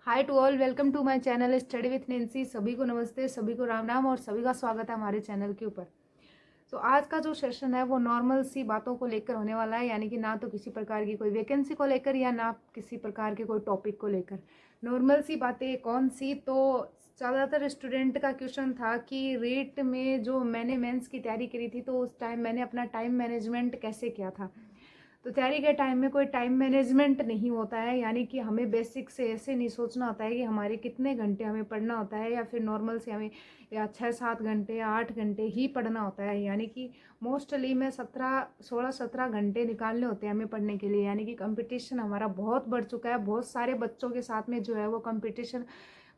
Hi to all, welcome to my channel study with Nancy. सभी को नमस्ते, सभी को राम राम और सभी का स्वागत है हमारे चैनल के ऊपर। तो आज का जो सेशन है वो नॉर्मल सी बातों को लेकर होने वाला है, यानी कि ना तो किसी प्रकार की कोई वैकेंसी को लेकर या ना किसी प्रकार के कोई टॉपिक को लेकर। नॉर्मल सी बातें कौन सी, तो ज़्यादातर स्टूडेंट का क्वेश्चन था कि रीट में जो मैंने मेंस की तैयारी करी थी तो उस टाइम मैंने अपना टाइम मैनेजमेंट कैसे किया था। तो तैयारी के टाइम में कोई टाइम मैनेजमेंट नहीं होता है, यानी कि हमें बेसिक से ऐसे नहीं सोचना होता है कि हमारे कितने घंटे हमें पढ़ना होता है, या फिर नॉर्मल से हमें या 6-7 घंटे या 8 घंटे ही पढ़ना होता है। यानी कि मोस्टली में 16-17 घंटे निकालने होते हैं हमें पढ़ने के लिए। यानी कि कंपटीशन हमारा बहुत बढ़ चुका है, बहुत सारे बच्चों के साथ में जो है वो कंपटीशन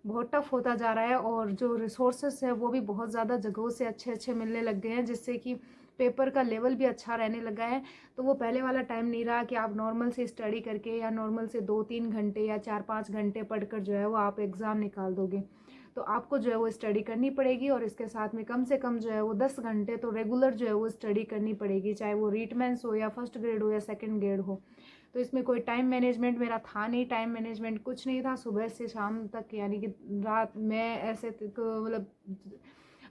बहुत टफ होता जा रहा है, और जो रिसोर्सेस है वो भी बहुत ज़्यादा जगहों से अच्छे अच्छे मिलने लग गए हैं, जिससे कि पेपर का लेवल भी अच्छा रहने लगा है। तो वो पहले वाला टाइम नहीं रहा कि आप नॉर्मल से स्टडी करके या नॉर्मल से 2-3 घंटे या 4-5 घंटे पढ़कर जो है वो आप एग्ज़ाम निकाल दोगे। तो आपको जो है वो स्टडी करनी पड़ेगी, और इसके साथ में कम से कम जो है वो 10 घंटे तो रेगुलर जो है वो स्टडी करनी पड़ेगी, चाहे वो रीटमेंस हो या फर्स्ट ग्रेड हो या सेकेंड ग्रेड हो। तो इसमें कोई टाइम मैनेजमेंट मेरा था नहीं, टाइम मैनेजमेंट कुछ नहीं था सुबह से शाम तक। यानी कि रात में ऐसे मतलब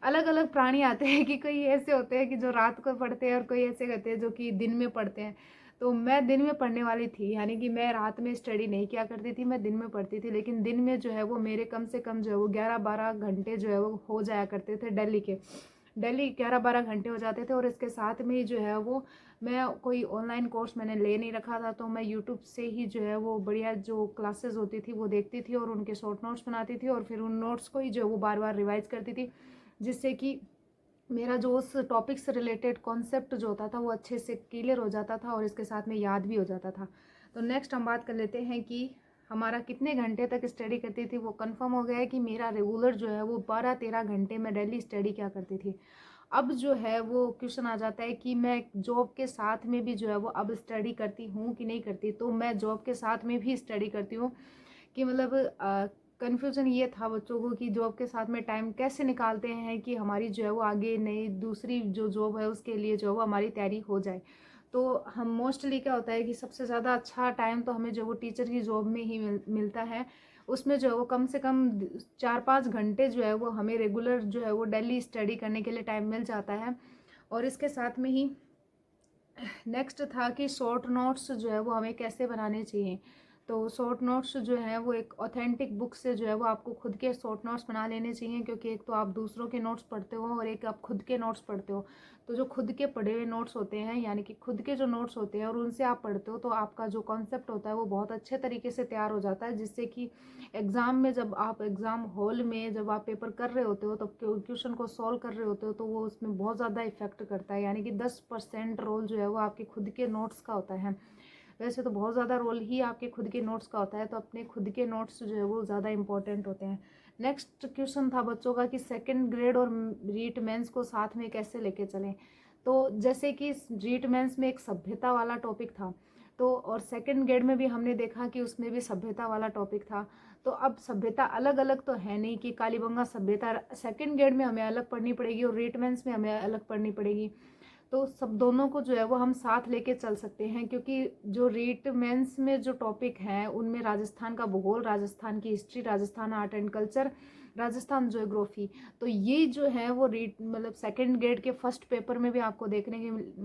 अलग अलग प्राणी आते हैं कि कोई ऐसे होते हैं कि जो रात को पढ़ते हैं और कोई ऐसे करते हैं जो कि दिन में पढ़ते हैं। तो मैं दिन में पढ़ने वाली थी, यानी कि मैं रात में स्टडी नहीं किया करती थी, मैं दिन में पढ़ती थी। लेकिन दिन में जो है वो मेरे कम से कम जो है वो 11-12 घंटे जो है वो हो जाया करते थे। डेली 11-12 घंटे हो जाते थे। और इसके साथ में ही जो है वो मैं कोई ऑनलाइन कोर्स मैंने ले नहीं रखा था, तो मैं यूट्यूब से ही जो है वो बढ़िया जो क्लासेस होती थी वो देखती थी और उनके शॉर्ट नोट्स बनाती थी, और फिर उन नोट्स को ही जो है वो बार बार रिवाइज करती थी, जिससे कि मेरा जो उस टॉपिक से रिलेटेड कॉन्सेप्ट जो होता था वो अच्छे से क्लियर हो जाता था, और इसके साथ में याद भी हो जाता था। तो नेक्स्ट हम बात कर लेते हैं कि हमारा कितने घंटे तक स्टडी करती थी। वो कंफर्म हो गया है कि मेरा रेगुलर जो है वो 12-13 घंटे में डेली स्टडी क्या करती थी। अब जो है वो क्वेश्चन आ जाता है कि मैं जॉब के साथ में भी जो है वो अब स्टडी करती हूँ कि नहीं करती। तो मैं जॉब के साथ में भी स्टडी करती हूँ कि मतलब कन्फ्यूज़न ये था बच्चों को कि जॉब के साथ में टाइम कैसे निकालते हैं कि हमारी जो है वो आगे नई दूसरी जो जॉब है उसके लिए जो है वो हमारी तैयारी हो जाए। तो हम मोस्टली क्या होता है कि सबसे ज़्यादा अच्छा टाइम तो हमें जो वो टीचर की जॉब में ही मिलता है। उसमें जो है वो कम से कम 4-5 घंटे जो है वो हमें रेगुलर जो है वो डेली स्टडी करने के लिए टाइम मिल जाता है। और इसके साथ में ही नेक्स्ट था कि शॉर्ट नोट्स जो है वो हमें कैसे बनाने चाहिए। तो शॉर्ट नोट्स जो है वो एक ऑथेंटिक बुक से जो है वो आपको खुद के शॉर्ट नोट्स बना लेने चाहिए, क्योंकि एक तो आप दूसरों के नोट्स पढ़ते हो और एक आप खुद के नोट्स पढ़ते हो। तो जो खुद के पढ़े हुए नोट्स होते हैं, यानी कि खुद के जो नोट्स होते हैं और उनसे आप पढ़ते हो, तो आपका जो कॉन्सेप्ट होता है वो बहुत अच्छे तरीके से तैयार हो जाता है, जिससे कि एग्ज़ाम में जब आप एग्ज़ाम हॉल में जब आप पेपर कर रहे होते हो तो क्वेश्चन को सॉल्व कर रहे होते हो, तो वो उसमें बहुत ज़्यादा इफेक्ट करता है। यानी कि 10% रोल जो है वो आपके खुद के नोट्स का होता है। वैसे तो बहुत ज़्यादा रोल ही आपके खुद के नोट्स का होता है, तो अपने खुद के नोट्स जो है वो ज़्यादा इंपॉर्टेंट होते हैं। नेक्स्ट क्वेश्चन था बच्चों का कि सेकंड ग्रेड और रीट मेंस को साथ में कैसे लेके चलें। तो जैसे कि रीट मेंस में एक सभ्यता वाला टॉपिक था, तो और सेकंड ग्रेड में भी हमने देखा कि उसमें भी सभ्यता वाला टॉपिक था। तो अब सभ्यता अलग अलग तो है नहीं कि कालीबंगा सभ्यता सेकंड ग्रेड में हमें अलग पढ़नी पड़ेगी और रीट मेंस में हमें अलग पढ़नी पड़ेगी। तो सब दोनों को जो है वो हम साथ लेके चल सकते हैं, क्योंकि जो रीट मेंस में जो टॉपिक हैं उनमें राजस्थान का भूगोल, राजस्थान की history, Rajasthan art and culture, Rajasthan geography, तो ये जो है वो रीट मतलब सेकंड ग्रेड के फर्स्ट पेपर में भी आपको देखने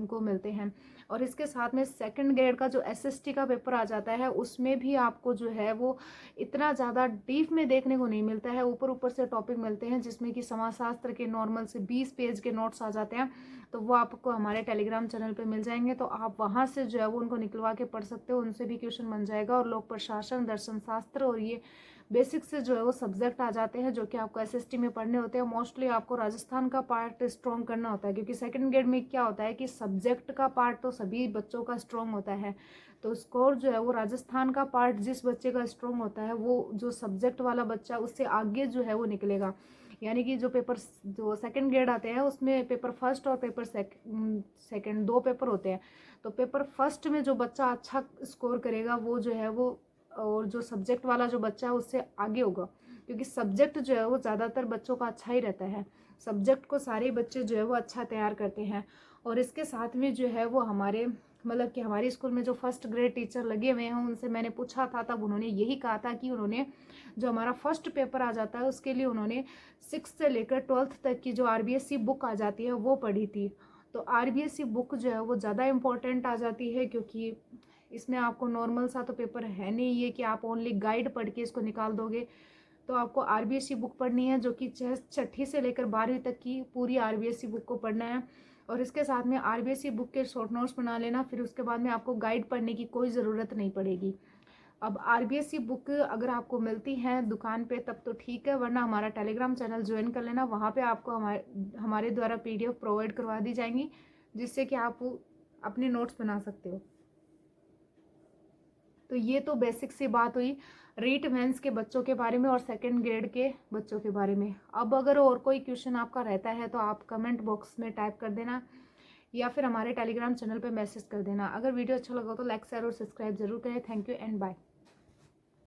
को मिलते हैं। और इसके साथ में सेकंड ग्रेड का जो एसएसटी का पेपर आ जाता है उसमें भी आपको जो है वो इतना ज़्यादा डीप में देखने को नहीं मिलता है, ऊपर ऊपर से टॉपिक मिलते हैं, जिसमें कि समाजशास्त्र के नॉर्मल से 20 पेज के नोट्स आ जाते हैं। तो वो आपको हमारे टेलीग्राम चैनल पे मिल जाएंगे, तो आप वहाँ से जो है वो उनको निकलवा के पढ़ सकते हो, उनसे भी क्वेश्चन बन जाएगा। और लोक प्रशासन, दर्शन शास्त्र और ये बेसिक से जो है वो सब्जेक्ट आ जाते हैं जो कि आपको एसएसटी में पढ़ने होते हैं। मोस्टली आपको राजस्थान का पार्ट स्ट्रॉन्ग करना होता है, क्योंकि सेकंड ग्रेड में क्या होता है कि सब्जेक्ट का पार्ट तो सभी बच्चों का स्ट्रॉन्ग होता है, तो स्कोर जो है वो राजस्थान का पार्ट जिस बच्चे का स्ट्रॉन्ग होता है वो जो सब्जेक्ट वाला बच्चा उससे आगे जो है वो निकलेगा। यानी कि जो पेपर जो सेकंड ग्रेड आते हैं उसमें पेपर फर्स्ट और पेपर सेकंड 2 पेपर होते हैं। तो पेपर फर्स्ट में जो बच्चा अच्छा स्कोर करेगा वो जो है वो, और जो सब्जेक्ट वाला जो बच्चा है उससे आगे होगा, क्योंकि सब्जेक्ट जो है वो ज़्यादातर बच्चों का अच्छा ही रहता है। सब्जेक्ट को सारे बच्चे जो है वो अच्छा तैयार करते हैं। और इसके साथ में जो है वो हमारे मतलब कि हमारे स्कूल में जो फर्स्ट ग्रेड टीचर लगे हुए हैं उनसे मैंने पूछा था, तब उन्होंने यही कहा था कि उन्होंने जो हमारा फर्स्ट पेपर आ जाता है उसके लिए उन्होंने 6 से लेकर 12th तक की जो RBSC बुक आ जाती है वो पढ़ी थी। तो RBSC बुक जो है वो ज़्यादा इम्पोर्टेंट आ जाती है, क्योंकि इसमें आपको नॉर्मल सा तो पेपर है नहीं ये कि आप ओनली गाइड पढ़ के इसको निकाल दोगे। तो आपको RBSC बुक पढ़नी है, जो कि 6ठी से लेकर 12वीं तक की पूरी RBSC बुक को पढ़ना है। और इसके साथ में RBSC बुक के शॉर्ट नोट्स बना लेना, फिर उसके बाद में आपको गाइड पढ़ने की कोई ज़रूरत नहीं पड़ेगी। अब RBSC बुक अगर आपको मिलती है दुकान पे तब तो ठीक है, वरना हमारा टेलीग्राम चैनल ज्वाइन कर लेना, वहाँ पे आपको हमारे द्वारा PDF प्रोवाइड करवा दी जाएंगी, जिससे कि आप अपने नोट्स बना सकते हो। तो ये तो बेसिक सी बात हुई रीट मेंस के बच्चों के बारे में और सेकंड ग्रेड के बच्चों के बारे में। अब अगर और कोई क्वेश्चन आपका रहता है तो आप कमेंट बॉक्स में टाइप कर देना या फिर हमारे टेलीग्राम चैनल पे मैसेज कर देना। अगर वीडियो अच्छा लगा तो लाइक शेयर और सब्सक्राइब जरूर करें। Thank you and bye.